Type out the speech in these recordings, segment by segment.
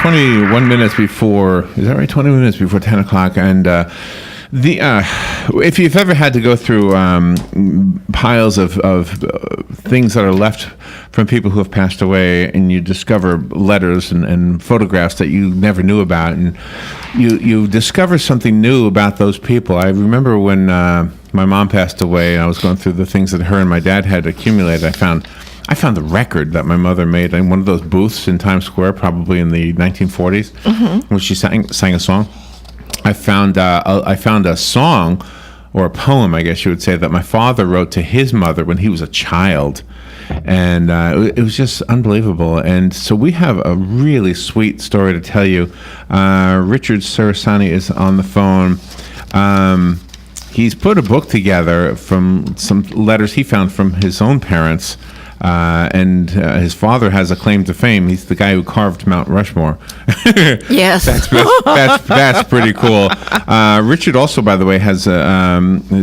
21 minutes before, is that right? 20 minutes before 10 o'clock. And if you've ever had to go through piles of things that are left from people who have passed away, and you discover letters and photographs that you never knew about, and you discover something new about those people. I remember when my mom passed away, and I was going through the things that her and my dad had accumulated. I found the record that my mother made in one of those booths in Times Square, probably in the 1940s, when she sang a song. I found a song, or a poem, I guess you would say, that my father wrote to his mother when he was a child. And it was just unbelievable. And so we have a really sweet story to tell you. Richard Cerasani is on the phone. He's put a book together from some letters he found from his own parents. And his father has a claim to fame. He's the guy who carved Mount Rushmore. Yes. That's pretty cool. Richard also, by the way, has his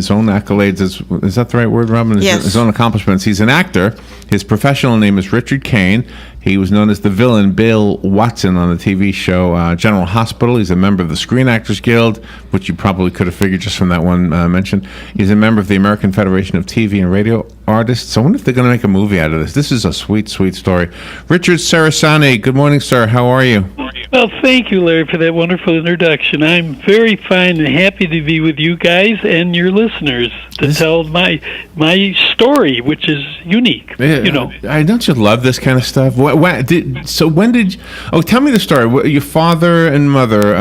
own accolades. Is that the right word, Robin? Yes. His own accomplishments. He's an actor. His professional name is Richard Kane. He was known as the villain Bill Watson on the TV show General Hospital. He's a member of the Screen Actors Guild, which you probably could have figured just from that one mention. He's a member of the American Federation of TV and Radio Artists. I wonder if they're going to make a movie out of this. This is a sweet, sweet story. Richard Cerasani, good morning, sir. How are you? Well, thank you, Larry, for that wonderful introduction. I'm very fine and happy to be with you guys and your listeners to tell my story, which is unique. You know, don't you love this kind of stuff? When did? Oh, tell me the story. Your father and mother.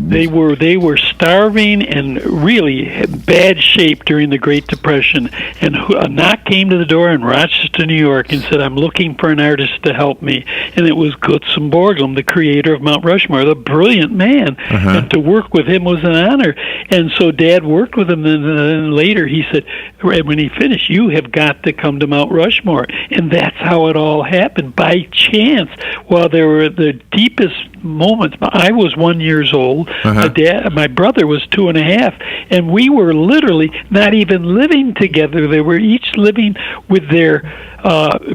They were starving and really had bad shape during the Great Depression. And a knock came to the door in Rochester, New York, and said, "I'm looking for an artist to help me." And it was Gutzon Borglum, the creator of Mount Rushmore, the brilliant man. And to work with him was an honor. And so Dad worked with him. And then later he said, when he finished, "You have got to come to Mount Rushmore." And that's how it all happened, by chance. While there were the deepest moments, I was 1 year old. My brother was 2.5, and we were literally not even living together. They were each living with their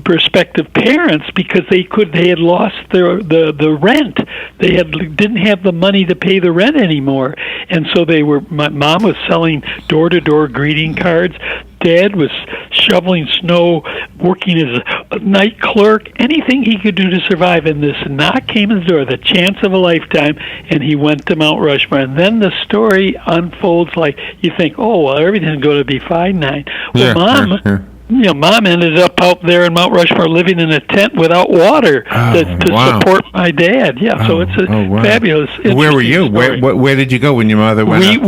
respective parents because they had lost the rent. They didn't have the money to pay the rent anymore, and so my mom was selling door-to-door greeting cards. Dad was shoveling snow, working as a night clerk, anything he could do to survive. And this knock came at the door, the chance of a lifetime, and he went to Mount Rushmore. And then the story unfolds like you think, oh, well, everything's going to be fine now. Well, Mom ended up out there in Mount Rushmore living in a tent without water to support my dad. Yeah, so it's a fabulous. Where were you? Where did you go when your mother went?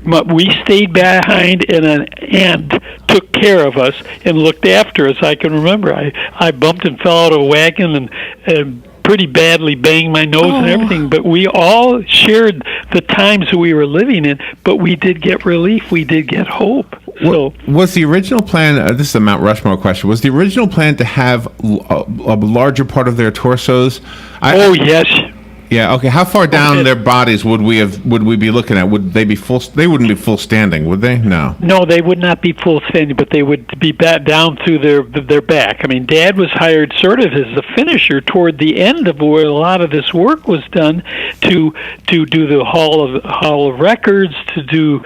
We stayed behind, and an aunt took care of us and looked after us. I can remember I bumped and fell out of a wagon and pretty badly banged my nose and everything, but we all shared the times that we were living in, but we did get relief. We did get hope. So, was the original plan, this is a Mount Rushmore question, was the original plan to have a larger part of their torsos? Yes. Yeah. Okay. How far down their bodies would we be looking at? Would they be full? They wouldn't be full standing, would they? No. No, they would not be full standing, but they would be down through their back. I mean, Dad was hired sort of as a finisher toward the end of where a lot of this work was done to do the Hall of Records, to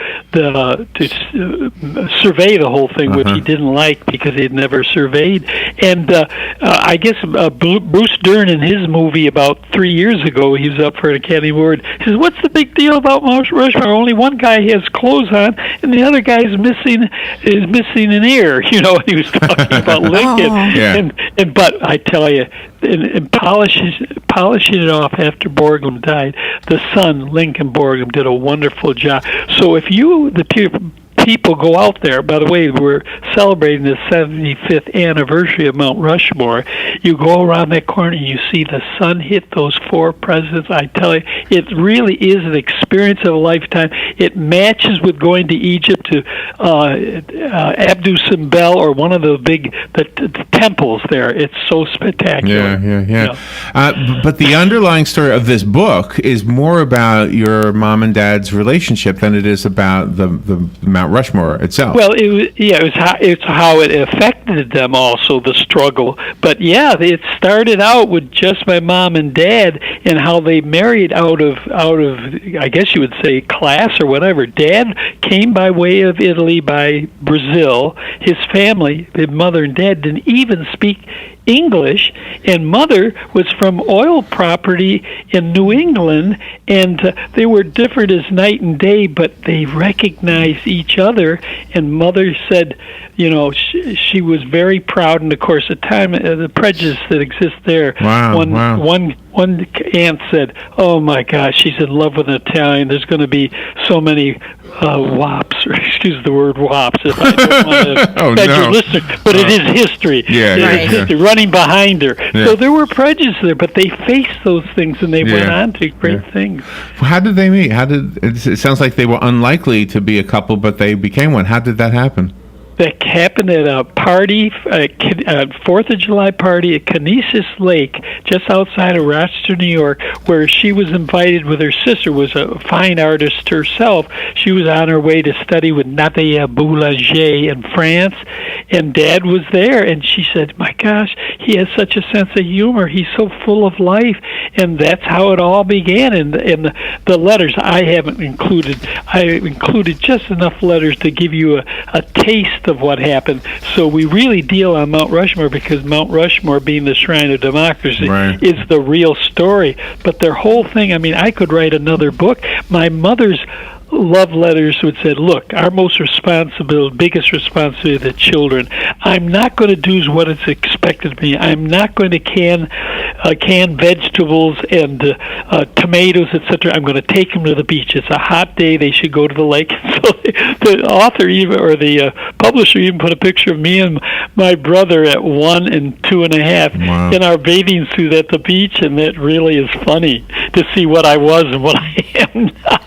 survey the whole thing, which he didn't like because he had never surveyed. And I guess Bruce Dern in his movie about 3 years ago. He was up for an Academy Award. He says, "What's the big deal about Mount Rushmore? Only one guy has clothes on, and the other guy is missing an ear." You know, he was talking about Lincoln. But I tell you, in polishing it off after Borglum died, the son, Lincoln Borglum, did a wonderful job. So if the people go out there, by the way, we're celebrating the 75th anniversary of Mount Rushmore. You go around that corner and you see the sun hit those 4 presidents. I tell you, it really is an experience of a lifetime. It matches with going to Egypt to Abdu Simbel or one of the big the temples there. It's so spectacular. Yeah. But the underlying story of this book is more about your mom and dad's relationship than it is about the Mount Rushmore itself. Well, it's how it affected them also, the struggle. But yeah, it started out with just my mom and dad, and how they married out of I guess you would say class or whatever. Dad came by way of Italy, by Brazil. His family, his mother and dad, didn't even speak English, and mother was from oil property in New England, and they were different as night and day, but they recognized each other. And mother said, she was very proud, and of course the prejudice that exists there. One aunt said, "Oh my gosh, she's in love with an Italian. There's going to be so many wops," or excuse the word wops, if I don't want to offend your listener, but it is history. History running behind her. Yeah. So there were prejudices there, but they faced those things, and they went on to great things. How did they meet? It sounds like they were unlikely to be a couple, but they became one. How did that happen? That happened at a party, a 4th of July party at Canisius Lake, just outside of Rochester, New York, where she was invited with her sister, was a fine artist herself. She was on her way to study with Nadia Boulanger in France, and Dad was there, and she said, "My gosh, he has such a sense of humor. He's so full of life." And that's how it all began. And the letters I haven't included. I included just enough letters to give you a taste of what happened. So we really deal on Mount Rushmore, because Mount Rushmore, being the shrine of democracy, is the real story. But their whole thing, I could write another book. My mother's love letters would say, "Look, our biggest responsibility to the children. I'm not going to do what is expected of me. I'm not going to can vegetables and tomatoes, etc. I'm going to take them to the beach. It's a hot day. They should go to the lake." So the author the publisher even put a picture of me and my brother at 1 and 2.5 in our bathing suit at the beach, and it really is funny to see what I was and what I am now.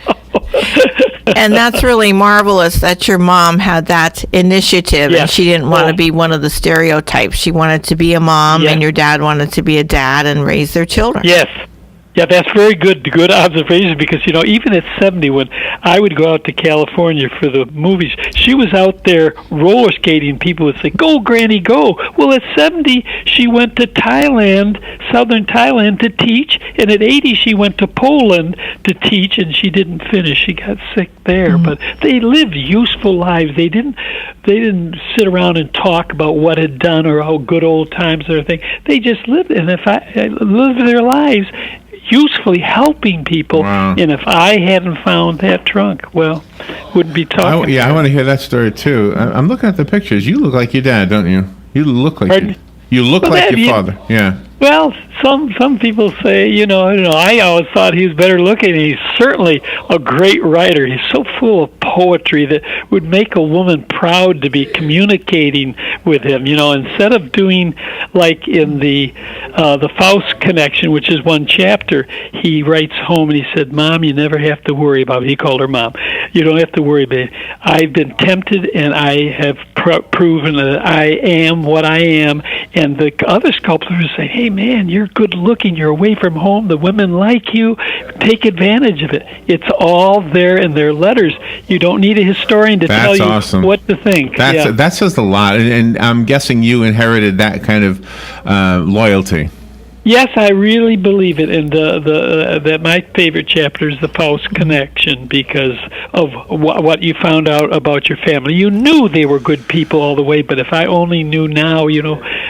And that's really marvelous that your mom had that initiative, and she didn't want to be one of the stereotypes. She wanted to be a mom, and your dad wanted to be a dad and raise their children. Yes. Yeah, that's very good observation, because, even at 70, when I would go out to California for the movies, she was out there roller skating. People would say, "Go, Granny, go." Well, at 70, she went to Thailand, southern Thailand, to teach, and at 80, she went to Poland to teach, and she didn't finish. She got sick there. But they lived useful lives. They didn't sit around and talk about what had done or how good old times and everything. They just lived, and lived their lives usefully helping people. And if I hadn't found that trunk, wouldn't be talking. I want to hear that story too. I'm looking at the pictures. You look like your dad, don't you? You look like you look like your father. Yeah. Well, some people say, I always thought he was better looking. He's certainly a great writer. He's so full of poetry that would make a woman proud to be communicating with him. Instead of doing like in the Faust Connection, which is one chapter, he writes home and he said, "Mom, you never have to worry about me." He called her Mom. "You don't have to worry, babe. I've been tempted, and I have proven that I am what I am." And the other sculptors say, "Hey, man, you're good looking. You're away from home. The women like you. Take advantage of it." It's all there in their letters. You don't need a historian to tell you what to think. That says a lot. And I'm guessing you inherited that kind of loyalty. Yes, I really believe it, and that my favorite chapter is the Faust Connection, because of what you found out about your family. You knew they were good people all the way, but if I only knew now,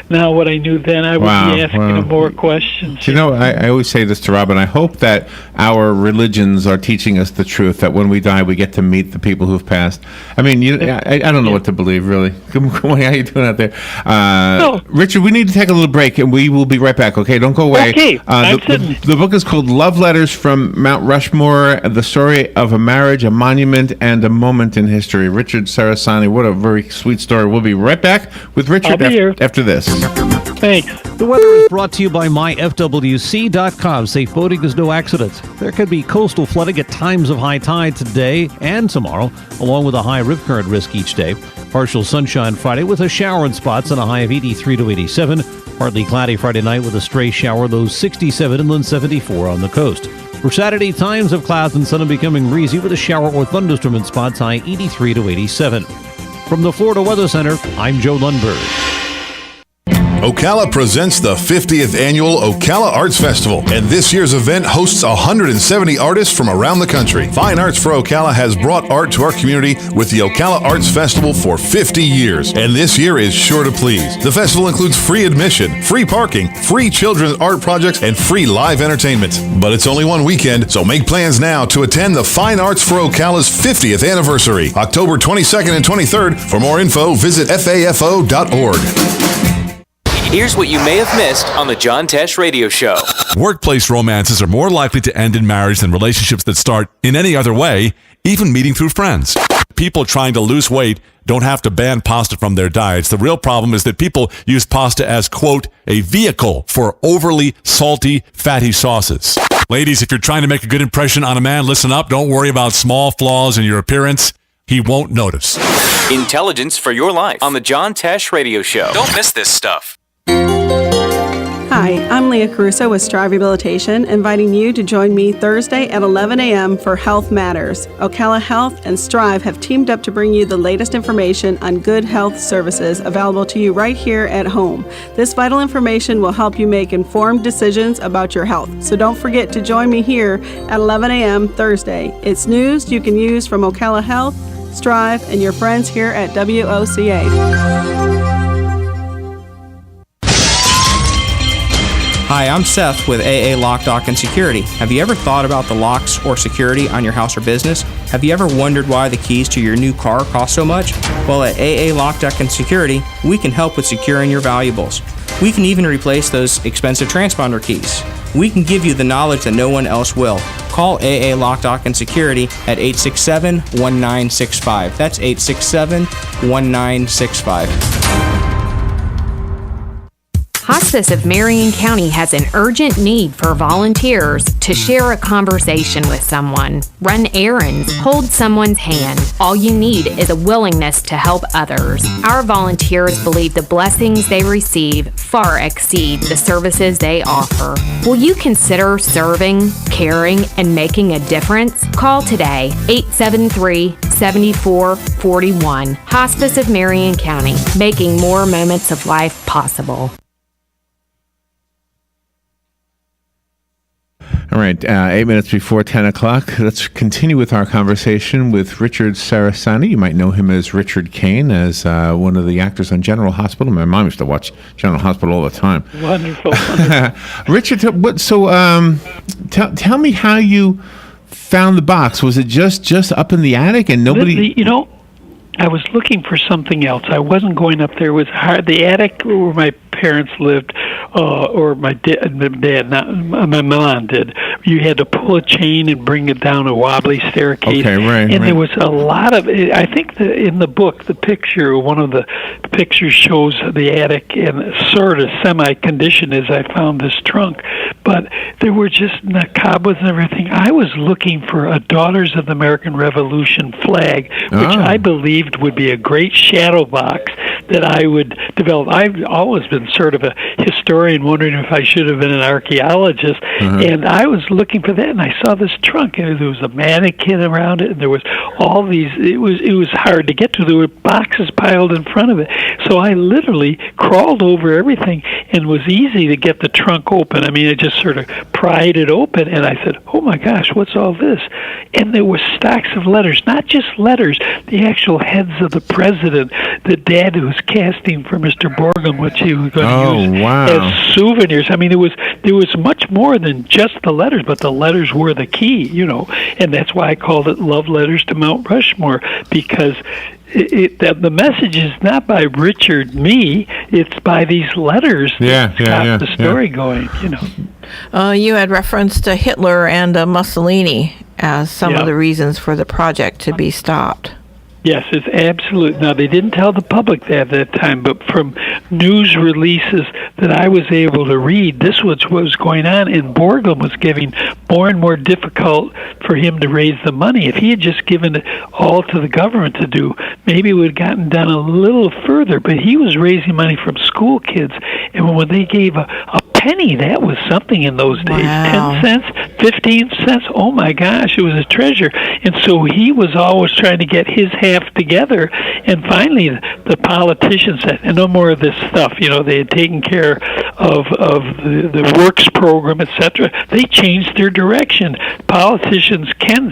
now what I knew then, I would be asking more questions. I always say this to Robin. I hope that our religions are teaching us the truth, that when we die, we get to meet the people who've passed. I don't know what to believe, really. Good morning. How you doing out there? Richard, we need to take a little break, and we will be right back, okay? Don't go away. Okay, the book is called Love Letters from Mount Rushmore, the story of a marriage, a monument, and a moment in history. Richard Cerasani, what a very sweet story. We'll be right back with Richard after this. Thanks. The weather is brought to you by myfwc.com. Safe boating is no accident. There could be coastal flooding at times of high tide today and tomorrow, along with a high rip current risk each day. Partial sunshine Friday with a shower in spots and a high of 83 to 87. Partly cloudy Friday night with a stray shower, lows 67 inland, 74 on the coast. For Saturday, times of clouds and sun and becoming breezy with a shower or thunderstorm in spots, high 83 to 87. From the Florida Weather Center, I'm Joe Lundberg. Ocala presents the 50th annual Ocala Arts Festival, and this year's event hosts 170 artists from around the country. Fine Arts for Ocala has brought art to our community with the Ocala Arts Festival for 50 years, and this year is sure to please. The festival includes free admission, free parking, free children's art projects, and free live entertainment. But it's only one weekend, so make plans now to attend the Fine Arts for Ocala's 50th anniversary, October 22nd and 23rd. For more info, visit fafo.org. Here's what you may have missed on the John Tesh Radio Show. Workplace romances are more likely to end in marriage than relationships that start in any other way, even meeting through friends. People trying to lose weight don't have to ban pasta from their diets. The real problem is that people use pasta as, quote, a vehicle for overly salty, fatty sauces. Ladies, if you're trying to make a good impression on a man, listen up. Don't worry about small flaws in your appearance. He won't notice. Intelligence for your life on the John Tesh Radio Show. Don't miss this stuff. Hi, I'm Leah Caruso with Strive Rehabilitation, inviting you to join me Thursday at 11 a.m. for Health Matters. Ocala Health and Strive have teamed up to bring you the latest information on good health services available to you right here at home. This vital information will help you make informed decisions about your health. So don't forget to join me here at 11 a.m. Thursday. It's news you can use from Ocala Health, Strive, and your friends here at WOCA. Hi, I'm Seth with AA Lock, Dock, and Security. Have you ever thought about the locks or security on your house or business? Have you ever wondered why the keys to your new car cost so much? Well, at AA Lock, Dock, and Security, we can help with securing your valuables. We can even replace those expensive transponder keys. We can give you the knowledge that no one else will. Call AA Lock, Dock, and Security at 867-1965. That's 867-1965. Hospice of Marion County has an urgent need for volunteers to share a conversation with someone, run errands, hold someone's hand. All you need is a willingness to help others. Our volunteers believe the blessings they receive far exceed the services they offer. Will you consider serving, caring, and making a difference? Call today, 873-7441. Hospice of Marion County, making more moments of life possible. All right, 8 minutes before 10 o'clock. Let's continue with our conversation with Richard Cerasani. You might know him as Richard Kane, as one of the actors on General Hospital. My mom used to watch General Hospital all the time. Wonderful. Richard, tell me how you found the box. Was it just up in the attic and nobody... I was looking for something else. I wasn't going up there. It was hard. The attic where my parents lived, or my dad, not my mom did. You had to pull a chain and bring it down a wobbly staircase. Okay, right. And there was a lot of. I think in the book, the picture, one of the pictures shows the attic in sort of semi-condition as I found this trunk, but there were just cobwebs and everything. I was looking for a Daughters of the American Revolution flag, which I believed would be a great shadow box that I would develop. I've always been sort of a historian, wondering if I should have been an archaeologist, and I was looking for that, and I saw this trunk, and there was a mannequin around it, and there was all these, it was hard to get to. There were boxes piled in front of it, so I literally crawled over everything, and it was easy to get the trunk open. I mean, I just sort of pried it open, and I said, oh my gosh, what's all this? And there were stacks of letters, not just letters, the actual heads of the president, the dad who was casting for Mr. Borgum, which he was going to use as souvenirs. I mean, there was much more than just the letters, but the letters were the key, and that's why I called it Love Letters to Mount Rushmore, because the message is not by Richard me, it's by these letters that got the story going, You had reference to Hitler and Mussolini as some of the reasons for the project to be stopped. Yes, it's absolute. Now, they didn't tell the public that at that time, but from news releases that I was able to read, this was what was going on, and Borglum was getting more and more difficult for him to raise the money. If he had just given it all to the government to do, maybe it would have gotten done a little further, but he was raising money from school kids, and when they gave a penny, that was something in those days. Wow. 10 cents, 15 cents, oh my gosh, it was a treasure. And so he was always trying to get his half together, and finally the politicians said, no more of this stuff. They had taken care of the works program, etc. They changed their direction. Politicians can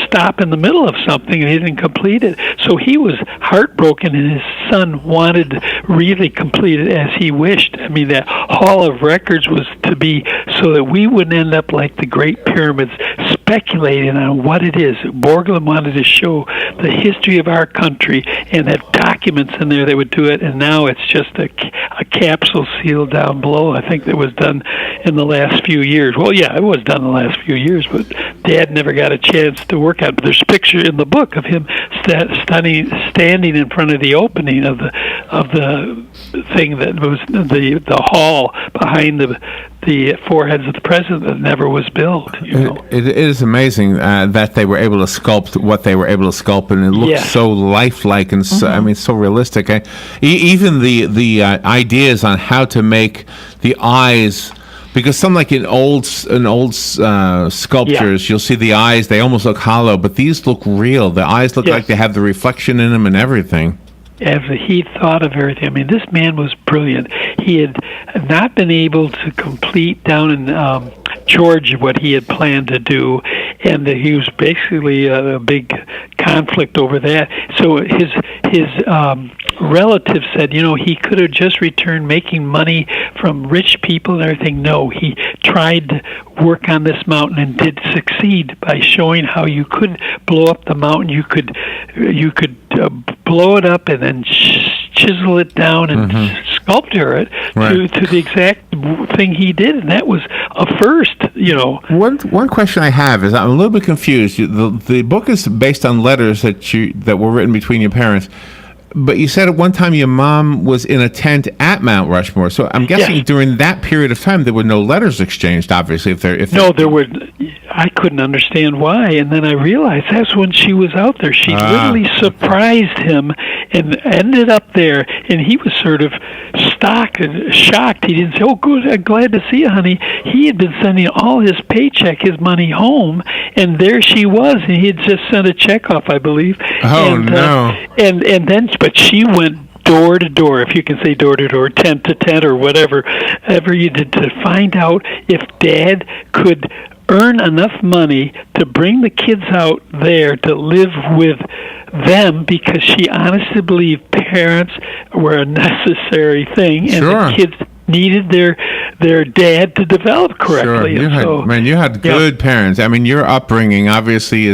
stop in the middle of something and they didn't complete it. So he was heartbroken, and his son wanted to really complete it as he wished. I mean, that Hall of Records was to be so that we wouldn't end up like the Great Pyramids, speculating on what it is. Borglum wanted to show the history of our country and have documents in there that would do it, and now it's just a capsule sealed down below. I think that was done in the last few years. Well, yeah, it was done in the last few years, but Dad never got a chance to work on it. But there's a picture in the book of him standing in front of the opening of the thing that was the hall behind the foreheads of the president that never was built. It is amazing that they were able to sculpt what they were able to sculpt, and it looks so lifelike and so, so realistic. Even the ideas on how to make the eyes, because some like in old sculptures, you'll see the eyes, they almost look hollow, but these look real. The eyes look like they have the reflection in them and everything. As he thought of everything. I mean, this man was brilliant. He had not been able to complete down in Georgia what he had planned to do, and he was basically a big conflict over that. So his relative said, he could have just returned making money from rich people and everything. No, he tried to work on this mountain and did succeed by showing how you could blow up the mountain. You could blow it up and then chisel it down and sculpture it to the exact thing he did, and that was a first. One question I have is, I'm a little bit confused. The book is based on letters that were written between your parents. But you said at one time your mom was in a tent at Mount Rushmore, so I'm guessing during that period of time there were no letters exchanged. Obviously, there were. I couldn't understand why, and then I realized that's when she was out there. She literally surprised him and ended up there, and he was sort of shocked. He didn't say, "Oh, good, I'm glad to see you, honey." He had been sending all his paycheck, his money home, and there she was, and he had just sent a check off, I believe. And then, but she went door to door, if you can say door to door, tent to tent, or whatever you did, to find out if Dad could earn enough money to bring the kids out there to live with them, because she honestly believed parents were a necessary thing, and the kids needed their dad to develop correctly. Sure. You had good parents. I mean, your upbringing obviously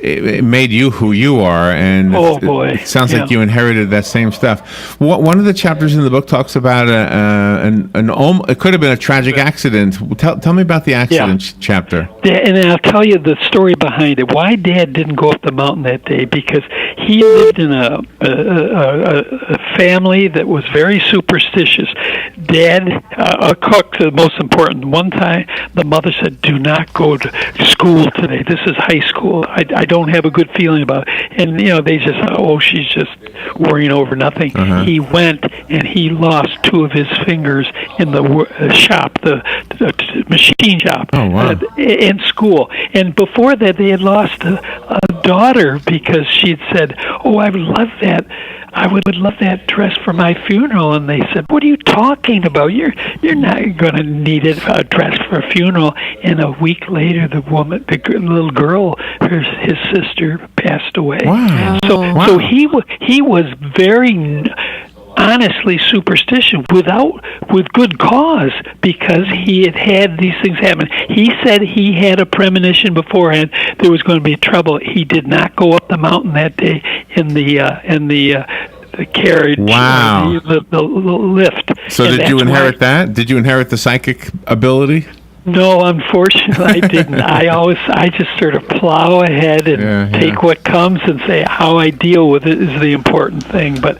it made you who you are, and it sounds like you inherited that same stuff. One of the chapters in the book talks about it could have been a tragic accident. Tell me about the accident chapter. And I'll tell you the story behind it. Why Dad didn't go up the mountain that day, because he lived in a family that was very superstitious. Dad, a cook, the most important. One time, the mother said, "Do not go to school today. This is high school. I don't have a good feeling about it." And they just thought, she's just worrying over nothing. He went and he lost 2 of his fingers in the shop, the machine shop, in school. And before that, they had lost a daughter because she'd said, "Oh, I would love that. I would love that dress for my funeral." And they said, "What are you talking about? You're not going to need a dress for a funeral." And a week later, the little girl, his sister, passed away. Wow. So he was very honestly superstition with good cause, because he had these things happen. He said he had a premonition beforehand there was going to be trouble. He did not go up the mountain that day in the carriage. Wow. The lift. So did you inherit that? Did you inherit the psychic ability? No, unfortunately, I didn't. I just sort of plow ahead and take what comes and say how I deal with it is the important thing. But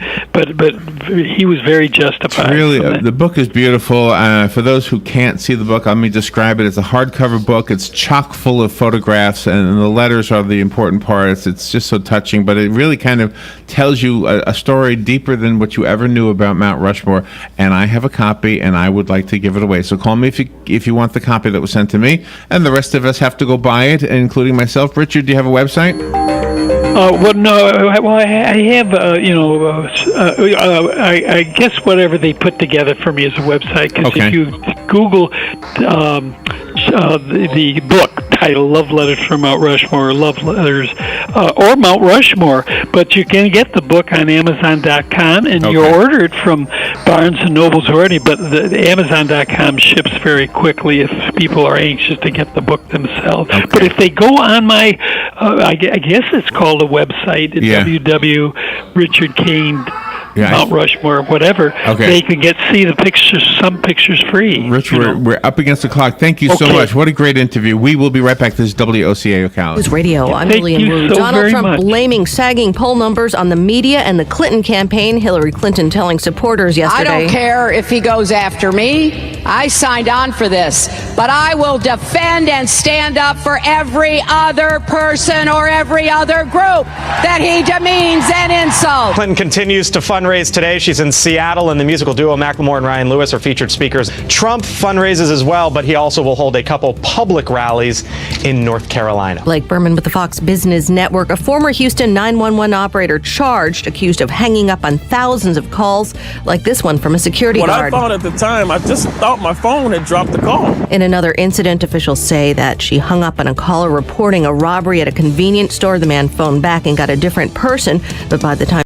he was very justified. Really, the book is beautiful. For those who can't see the book, let me describe it. It's a hardcover book. It's chock full of photographs, and the letters are the important parts. It's just so touching, but it really kind of tells you a story deeper than what you ever knew about Mount Rushmore. And I have a copy, and I would like to give it away. So call me if you want the copy that was sent to me, and the rest of us have to go buy it, including myself. Richard, do you have a website? Well, no. Well, I have, I guess whatever they put together for me is a website. Because if you Google the book title, Love Letters from Mount Rushmore, or Love Letters, or Mount Rushmore, but you can get the book on Amazon.com, and you order it from Barnes & Noble's already, but the Amazon.com ships very quickly if people are anxious to get the book themselves. But if they go on my, I guess it's called a website, www.richardkane.com. Mount Rushmore, whatever, they can see the pictures, some pictures free. Rich, we're up against the clock. Thank you so much. What a great interview. We will be right back. This is WOCA Ocala. News Radio. I'm Lillian Wu. Donald Trump blaming sagging poll numbers on the media and the Clinton campaign. Hillary Clinton telling supporters yesterday, I don't care if he goes after me. I signed on for this, but I will defend and stand up for every other person or every other group that he demeans and insults. Clinton continues to fundraise today. She's in Seattle, and the musical duo Macklemore and Ryan Lewis are featured speakers. Trump fundraises as well, but he also will hold a couple public rallies in North Carolina. Blake Berman with the Fox Business Network. A former Houston 911 operator charged, accused of hanging up on thousands of calls like this one from a security guard. What I thought at the time, I just thought my phone had dropped the call. In another incident, officials say that she hung up on a caller reporting a robbery at a convenience store. The man phoned back and got a different person, but by the time